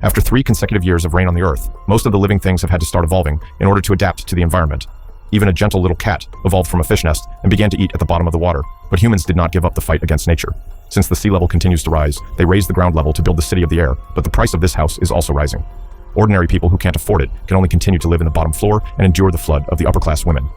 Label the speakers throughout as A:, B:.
A: After 3 consecutive years of rain on the Earth, most of the living things have had to start evolving in order to adapt to the environment. Even a gentle little cat evolved from a fish nest and began to eat at the bottom of the water, but humans did not give up the fight against nature. Since the sea level continues to rise, they raise the ground level to build the city of the air, but the price of this house is also rising. Ordinary people who can't afford it can only continue to live in the bottom floor and endure the flood of the upper-class women.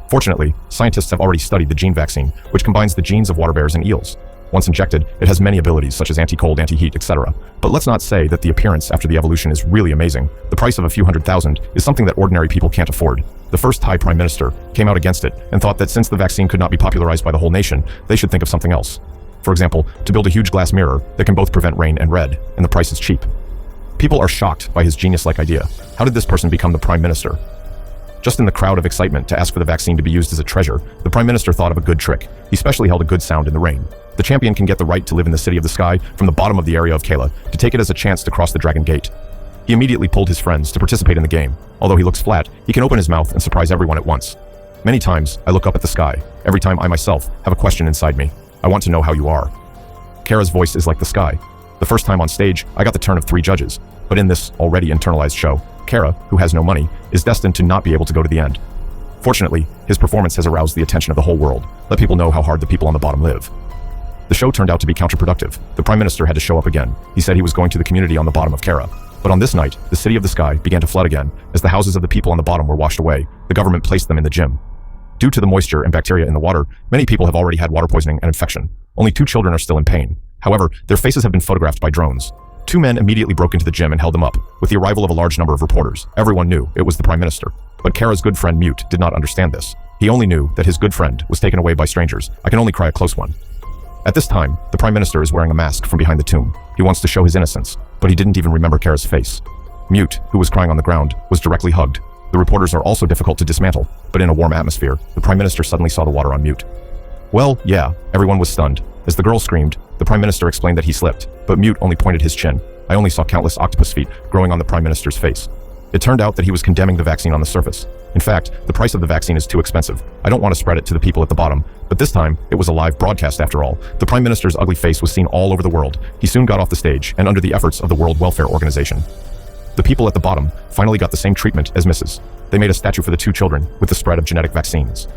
A: Fortunately, scientists have already studied the gene vaccine, which combines the genes of water bears and eels. Once injected, it has many abilities such as anti-cold, anti-heat, etc. But let's not say that the appearance after the evolution is really amazing. The price of a few $100,000 is something that ordinary people can't afford. The first Thai prime minister came out against it and thought that since the vaccine could not be popularized by the whole nation, they should think of something else. For example, to build a huge glass mirror that can both prevent rain and red, and the price is cheap. People are shocked by his genius-like idea. How did this person become the prime minister? Just in the crowd of excitement to ask for the vaccine to be used as a treasure, the prime minister thought of a good trick. He specially held a good sound in the rain. The champion can get the right to live in the city of the sky from the bottom of the area of Kayla to take it as a chance to cross the Dragon Gate. He immediately pulled his friends to participate in the game. Although he looks flat, he can open his mouth and surprise everyone at once. Many times, I look up at the sky. Every time I myself have a question inside me. I want to know how you are. Kara's voice is like the sky. The first time on stage, I got the turn of 3 judges. But in this already internalized show, Kara, who has no money, is destined to not be able to go to the end. Fortunately, his performance has aroused the attention of the whole world. Let people know how hard the people on the bottom live. The show turned out to be counterproductive. The prime minister had to show up again. He said he was going to the community on the bottom of Kara. But on this night, the city of the sky began to flood again. As the houses of the people on the bottom were washed away, the government placed them in the gym. Due to the moisture and bacteria in the water, many people have already had water poisoning and infection. Only 2 children are still in pain. However, their faces have been photographed by drones. 2 men immediately broke into the gym and held them up. With the arrival of a large number of reporters, everyone knew it was the prime minister. But Kara's good friend Mute did not understand this. He only knew that his good friend was taken away by strangers. I can only cry a close one. At this time, the prime minister is wearing a mask from behind the tomb. He wants to show his innocence, but he didn't even remember Kara's face. Mute, who was crying on the ground, was directly hugged. The reporters are also difficult to dismantle, but in a warm atmosphere, the prime minister suddenly saw the water on Mute. Well, yeah, everyone was stunned. As the girl screamed, the prime minister explained that he slipped, but Mute only pointed his chin. I only saw countless octopus feet growing on the prime minister's face. It turned out that he was condemning the vaccine on the surface. In fact, the price of the vaccine is too expensive. I don't want to spread it to the people at the bottom, but this time, it was a live broadcast after all. The prime minister's ugly face was seen all over the world. He soon got off the stage and under the efforts of the World Welfare Organization. The people at the bottom finally got the same treatment as Mrs. They made a statue for the 2 children with the spread of genetic vaccines.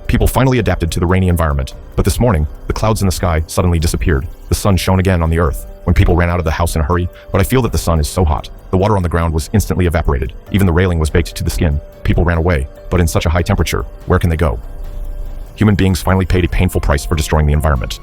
A: People finally adapted to the rainy environment, but this morning, the clouds in the sky suddenly disappeared. The sun shone again on the earth when people ran out of the house in a hurry, but I feel that the sun is so hot. The water on the ground was instantly evaporated. Even the railing was baked to the skin. People ran away, but in such a high temperature, where can they go? Human beings finally paid a painful price for destroying the environment.